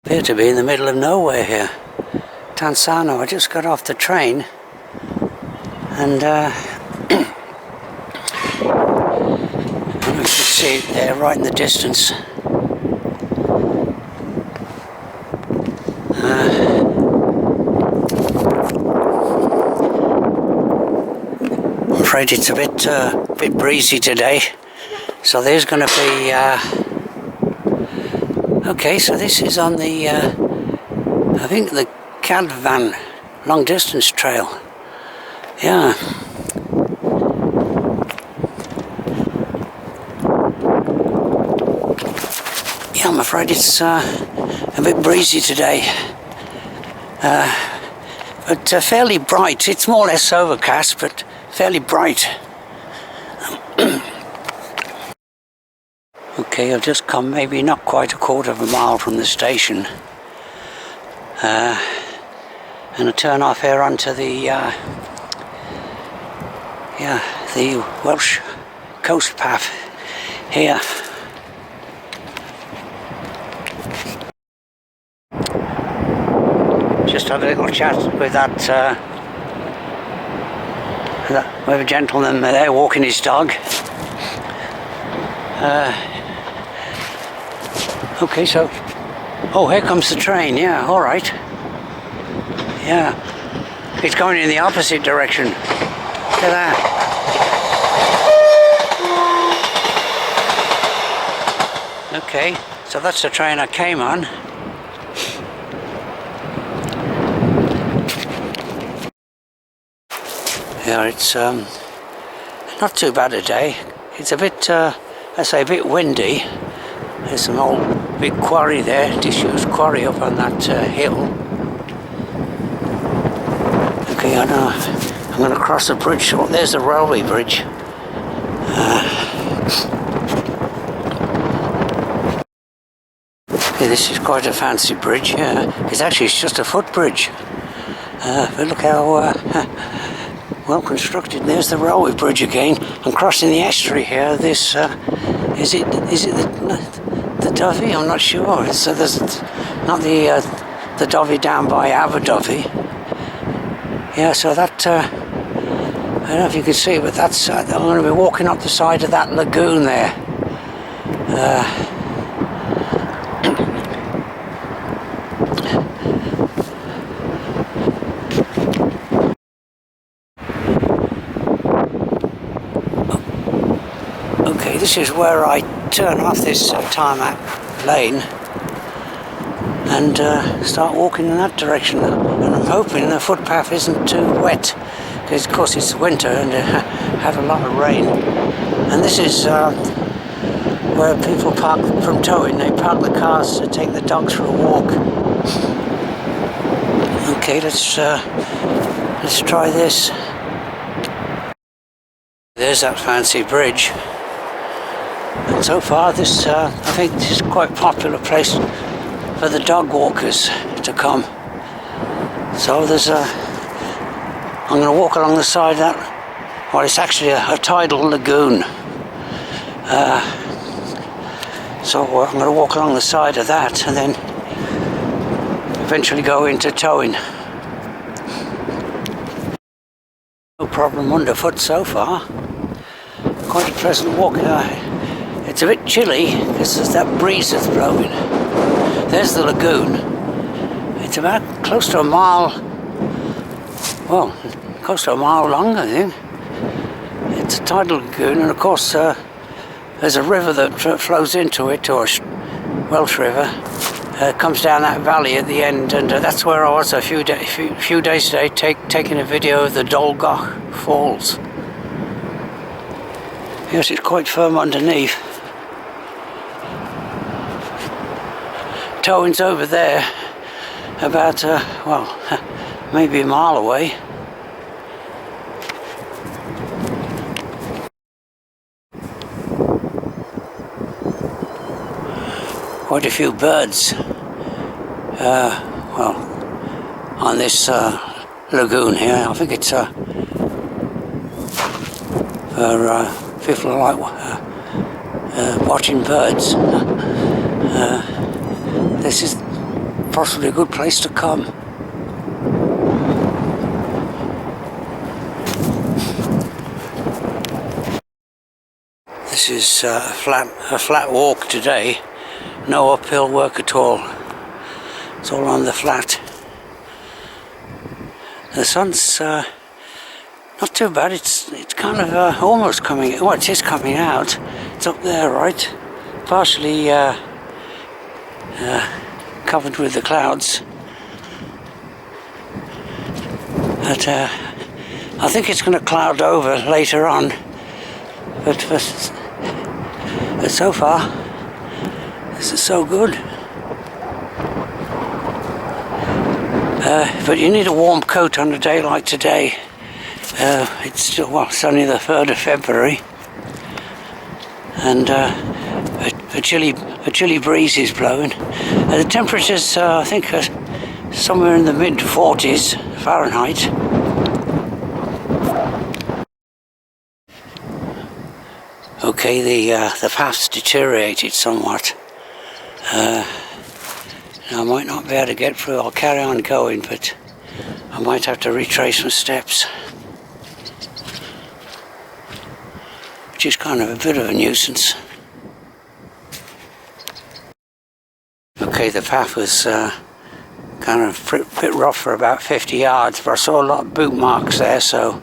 Appear to be in the middle of nowhere here. Tonfanau. I just got off the train and you can see it there right in the distance. I'm afraid it's a bit breezy today, so there's going to be okay, so this is on the I think the Tywyn long distance trail. Yeah. Yeah, I'm afraid it's a bit breezy today, but fairly bright. It's more or less overcast, but fairly bright. Okay, I've just come maybe not quite a quarter of a mile from the station, and I turn off here onto the the Welsh coast path here. Just had a little chat with that with a gentleman there walking his dog. Okay, so oh, here comes the train. Yeah, all right. Yeah, it's going in the opposite direction. Look at that. Okay, so that's the train I came on. Yeah, it's not too bad a day. It's a bit, I say, a bit windy. There's some old big quarry there, disused quarry up on that hill. Okay, I know. I'm going to cross the bridge. Oh, there's the railway bridge. Okay, this is quite a fancy bridge. It's actually just a footbridge. But look how well constructed. There's the railway bridge again. I'm crossing the estuary here. This is it the Dovey? I'm not sure. So there's not the Dovey down by Aberdovey. Yeah, so that I don't know if you can see, but that's I'm going to be walking up the side of that lagoon there. Okay, this is where I turn off this tarmac lane and start walking in that direction. And I'm hoping the footpath isn't too wet, because of course it's winter and had a lot of rain. And this is where people park from Tywyn. They park the cars to take the dogs for a walk. Okay, let's try this. There's that fancy bridge. And so far this, I think this is quite a popular place for the dog walkers to come. So there's I'm going to walk along the side of that. Well, it's actually a tidal lagoon. So I'm going to walk along the side of that and then eventually go into Tywyn. No problem underfoot so far. Quite a pleasant walk. It's a bit chilly because there's that breeze that's blowing. There's the lagoon. It's about close to a mile, well, close to a mile long, I think. It's a tidal lagoon, and of course there's a river that flows into it, or a Welsh river. Comes down that valley at the end, and that's where I was a few days today, taking a video of the Dolgoch Falls. Yes, it's quite firm underneath. Tywyn's over there, about, well, maybe a mile away. Quite a few birds, well, on this lagoon here. I think it's for people who like watching birds. This is possibly a good place to come. This is a flat walk today. No uphill work at all. It's all on the flat. The sun's not too bad. It's kind of almost coming. Well, it is coming out. It's up there, right? Partially covered with the clouds. But I think it's going to cloud over later on. But so far, this is so good. But you need a warm coat on a day like today. It's still, well, it's only the 3rd of February, and a chilly breeze is blowing. The temperatures, I think, are somewhere in the mid-40s Fahrenheit. Okay, the path's deteriorated somewhat. I might not be able to get through. I'll carry on going, but I might have to retrace my steps, which is kind of a bit of a nuisance. Okay, the path was kind of a bit rough for about 50 yards, but I saw a lot of boot marks there, so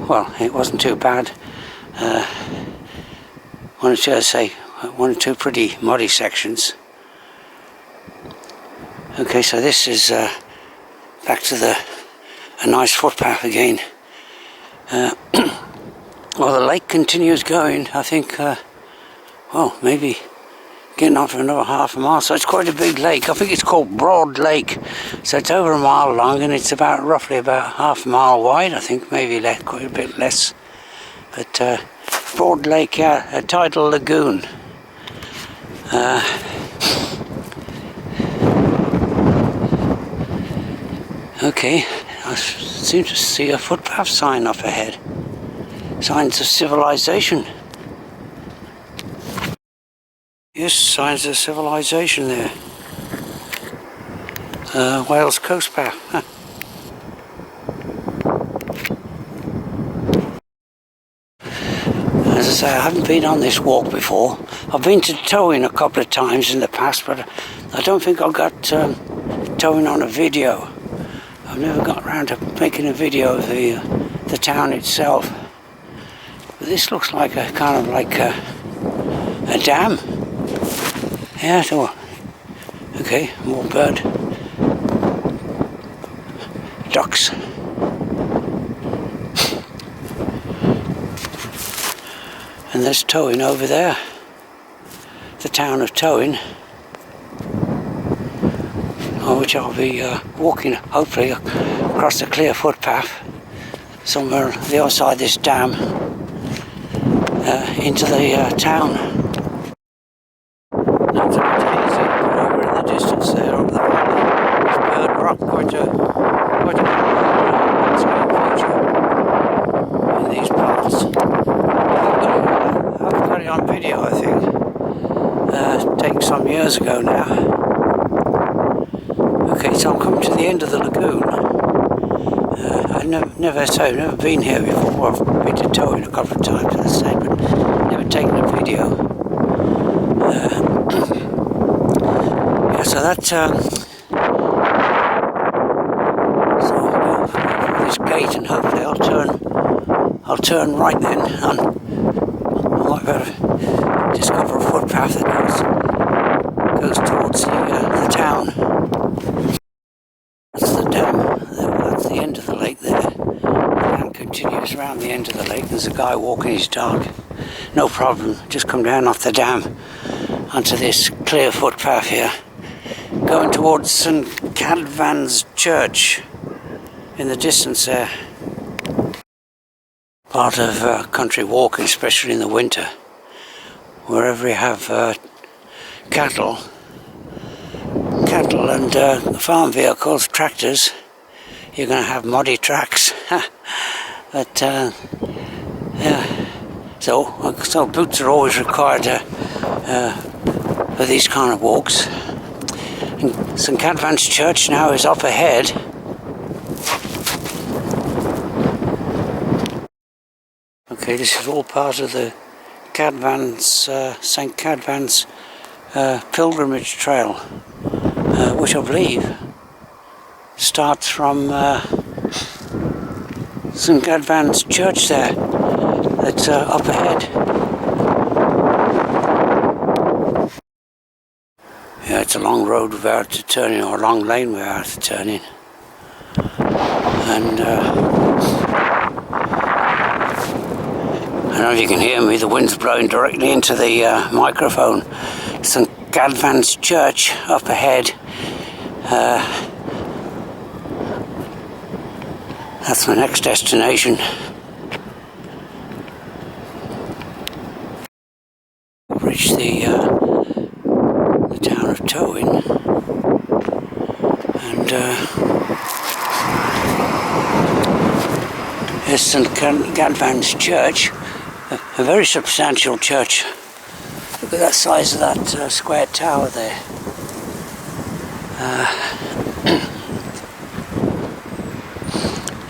well, it wasn't too bad. One or two pretty muddy sections. Okay, so this is back to a nice footpath again. Well, the lake continues going. I think, well, maybe getting on for another half a mile. So it's quite a big lake. I think it's called Broad Lake. So it's over a mile long, and it's roughly about half a mile wide. I think maybe quite a bit less. But Broad Lake, yeah, a tidal lagoon. Okay, I seem to see a footpath sign up ahead. Signs of civilization. Yes, signs of civilization there. Wales Coast Path. Huh. As I say, I haven't been on this walk before. I've been to Tywyn a couple of times in the past, but I don't think I got Tywyn on a video. I've never got around to making a video of the town itself. But this looks like a kind of like a dam. Yeah, so, okay, more bird. Ducks. And there's Tywyn over there. The town of Tywyn. Which I'll be walking, hopefully, across a clear footpath somewhere on the other side of this dam into the town. That's a bit hazy over in the distance there, up the valley. There's Bird Rock, quite a landscape feature in these parts. I've got it on video, I think. Taken some years ago now. Okay, so I'm coming to the end of the lagoon. I've never been here before. I've been to Tywyn a couple of times, as I say, but never taken a video. Yeah, so that. So this gate, and hopefully I'll turn right then. I might be able to discover a footpath that goes towards the town. That's the dam. That's the end of the lake there. The dam continues around the end of the lake. There's a guy walking his dog. No problem. Just come down off the dam onto this clear footpath here, going towards St Cadfan's Church in the distance there. Part of country walking, especially in the winter, wherever you have cattle and farm vehicles, tractors, you're going to have muddy tracks. But yeah, So boots are always required for these kind of walks. And St Cadfan's Church now is up ahead. Okay, this is all part of the St Cadfan's pilgrimage trail, which I believe starts from St Cadfan's Church there. That's up ahead. Yeah, it's a long road without a turning, or a long lane without a turning. And I don't know if you can hear me, the wind's blowing directly into the microphone. St Cadfan's Church up ahead. That's my next destination. We've reached the town of Tywyn, and here's St Cadfan's Church, a very substantial church. Look at that size of that square tower there.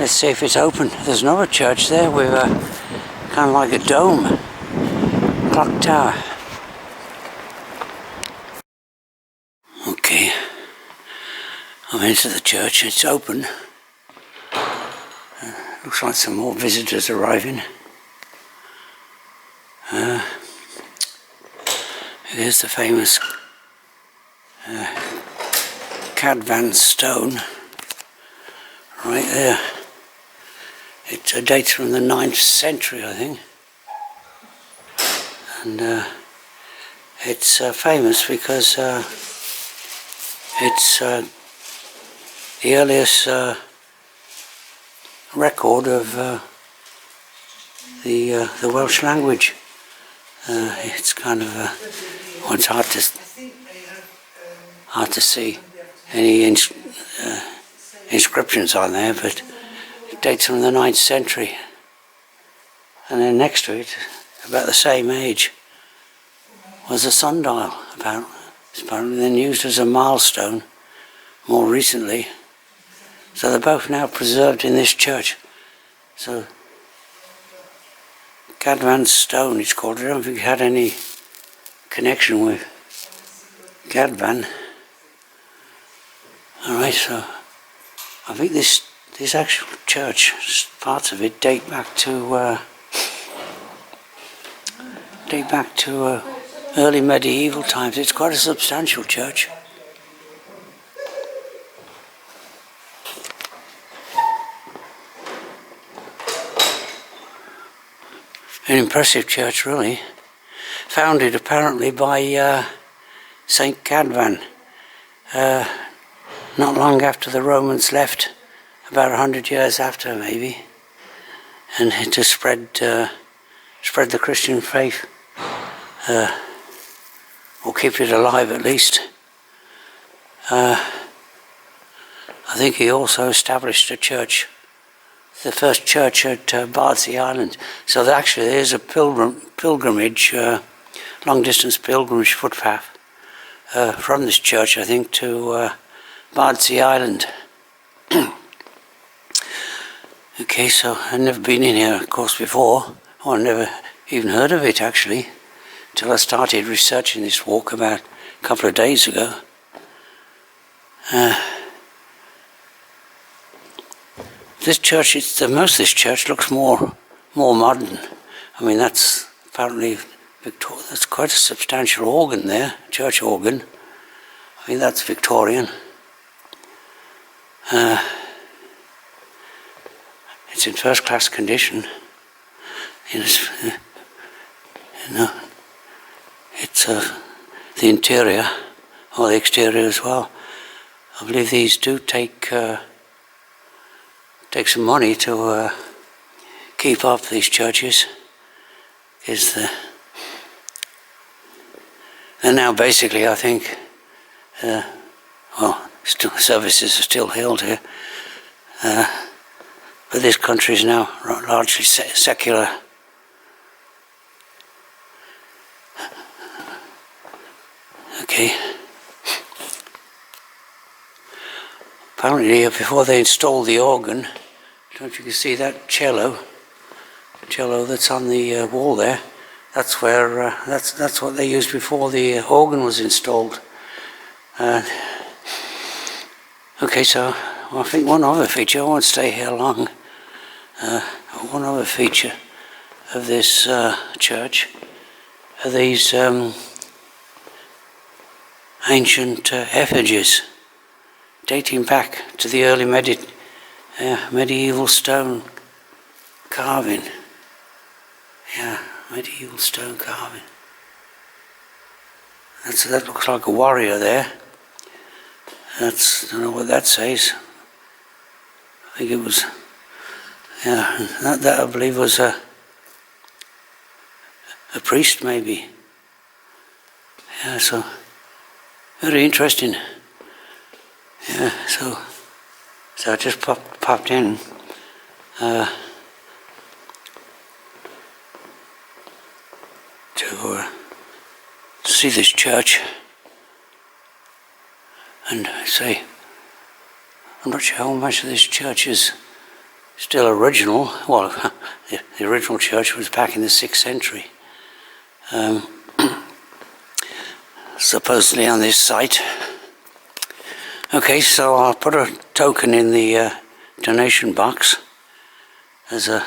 Let's see if it's open. There's another church there with kind of like a dome, clock tower. Okay, I'm into the church. It's open. Looks like some more visitors arriving. Here's the famous Cadvan stone right there. It dates from the 9th century, I think, and it's famous because it's the earliest record of the Welsh language. It's kind of well, it's hard to see any inscriptions on there, but it dates from the 9th century. And then next to it, about the same age, was a sundial, apparently. It's apparently then used as a milestone more recently. So they're both now preserved in this church. So Cadvan stone it's called. I don't think it had any connection with Cadvan. Alright, so I think this actual church, parts of it date back to early medieval times. It's quite a substantial church. An impressive church, really. Founded apparently by St Cadvan, not long after the Romans left, about 100 years after maybe, and to spread the Christian faith, or keep it alive at least. I think he also established a church, the first church at Bardsey Island. So actually there is a pilgrimage, long distance pilgrimage footpath from this church, I think, to Bardsey Island. Okay, so I've never been in here, of course, before, or never even heard of it actually, till I started researching this walk about a couple of days ago. This church, most of this church looks more modern. I mean, that's apparently Victorian. That's quite a substantial organ there, church organ. I think that's Victorian. It's in first-class condition. It's the interior, or the exterior as well. I believe these do take some money to keep up these churches. And now basically, I think, services are still held here. But this country is now largely secular. Okay. Apparently, before they installed the organ, I don't know if you can see that cello that's on the wall there. That's where that's what they used before the organ was installed. Okay, so I think one other feature, I won't stay here long. One other feature of this church are these ancient effigies dating back to the early medieval stone carving. Yeah, medieval stone carving. That looks like a warrior there. I don't know what that says. I think it was, yeah, that I believe was a priest maybe. Yeah, so very interesting. Yeah, so I just popped in. To see this church, and I say, I'm not sure how much of this church is still original. Well, the original church was back in the 6th century. Supposedly on this site. Okay, so I'll put a token in the donation box as a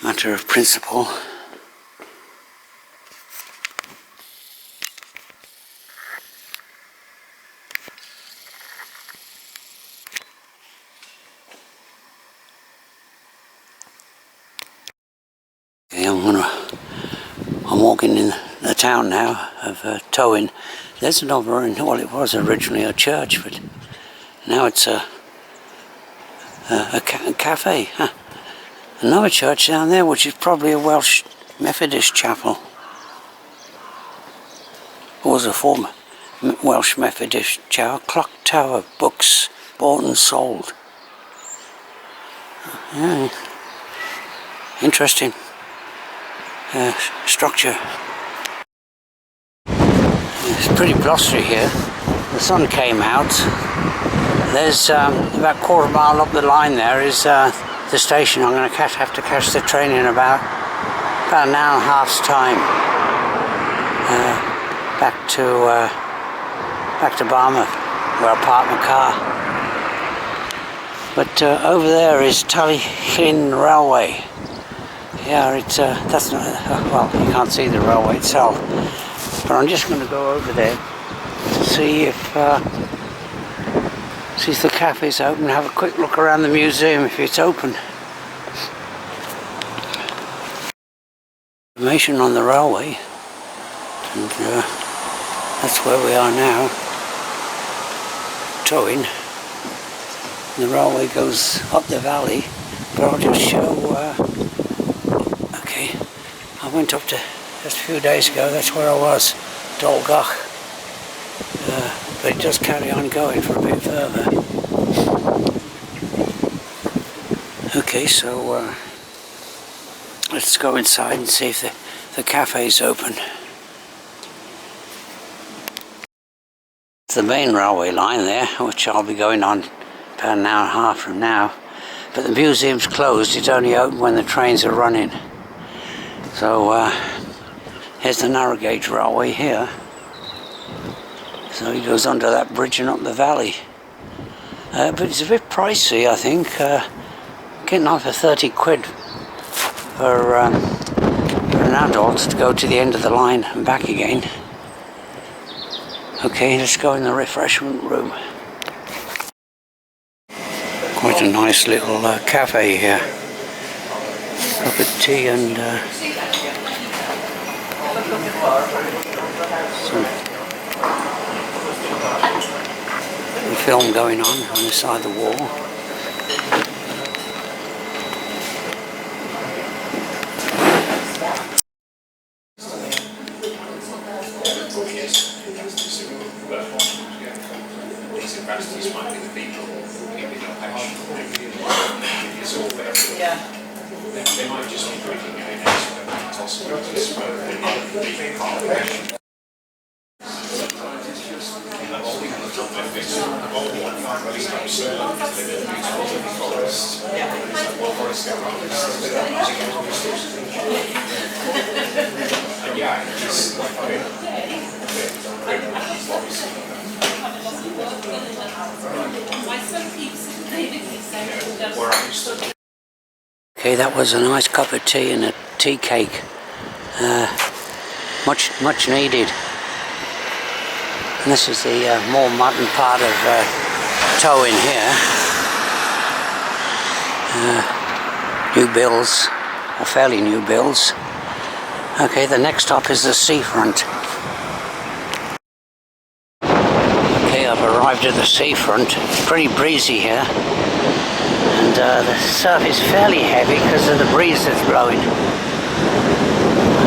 matter of principle. Okay, I'm walking in the town now of Tywyn. There's another, well, it was originally a church, but now it's a cafe. Huh. Another church down there, which is probably a Welsh Methodist chapel. Or was a former Welsh Methodist chapel. Clock tower, books bought and sold. Yeah. Interesting structure. It's pretty blustery here. The sun came out. There's about a quarter mile up the line there is the station. I'm going to have to catch the train in about an hour and a half's time back to Barmouth, where I parked my car. But over there is Tywyn Railway. Yeah, it's that's not well. You can't see the railway itself, but I'm just going to go over there to see if the cafe's open. Have a quick look around the museum if it's open. Information on the railway, and that's where we are now. Tywyn. The railway goes up the valley, but I'll just show. Okay, I went up to just a few days ago. That's where I was, Dolgach. But it does carry on going for a bit further. Okay, so let's go inside and see if the cafe's open. It's the main railway line there, which I'll be going on about an hour and a half from now. But the museum's closed. It's only open when the trains are running. So here's the narrow gauge railway here. So he goes under that bridge and up the valley. But it's a bit pricey, I think. Getting on for 30 quid for an adult to go to the end of the line and back again. Okay, let's go in the refreshment room. Quite a nice little cafe here. Cup of tea and some film going on the side of the wall. They might just be drinking it. Okay, that was a nice cup of tea and a tea cake. Much needed. And this is the more modern part of Tywyn here. New builds, or fairly new builds. Okay, the next stop is the seafront. Okay, I've arrived at the seafront. Pretty breezy here. And the surf is fairly heavy because of the breeze that's blowing.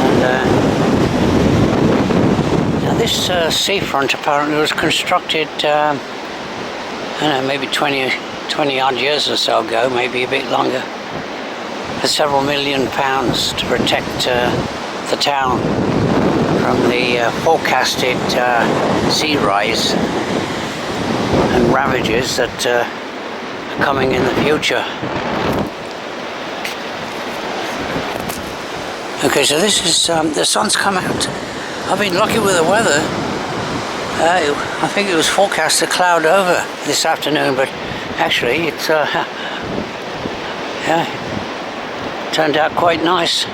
And now this seafront apparently was constructed, I don't know, maybe 20 odd years or so ago, maybe a bit longer, for several £million to protect the town from the forecasted sea rise and ravages that are coming in the future. Okay, so this is the sun's come out. I've been lucky with the weather. I think it was forecast to cloud over this afternoon, but actually it's yeah, turned out quite nice.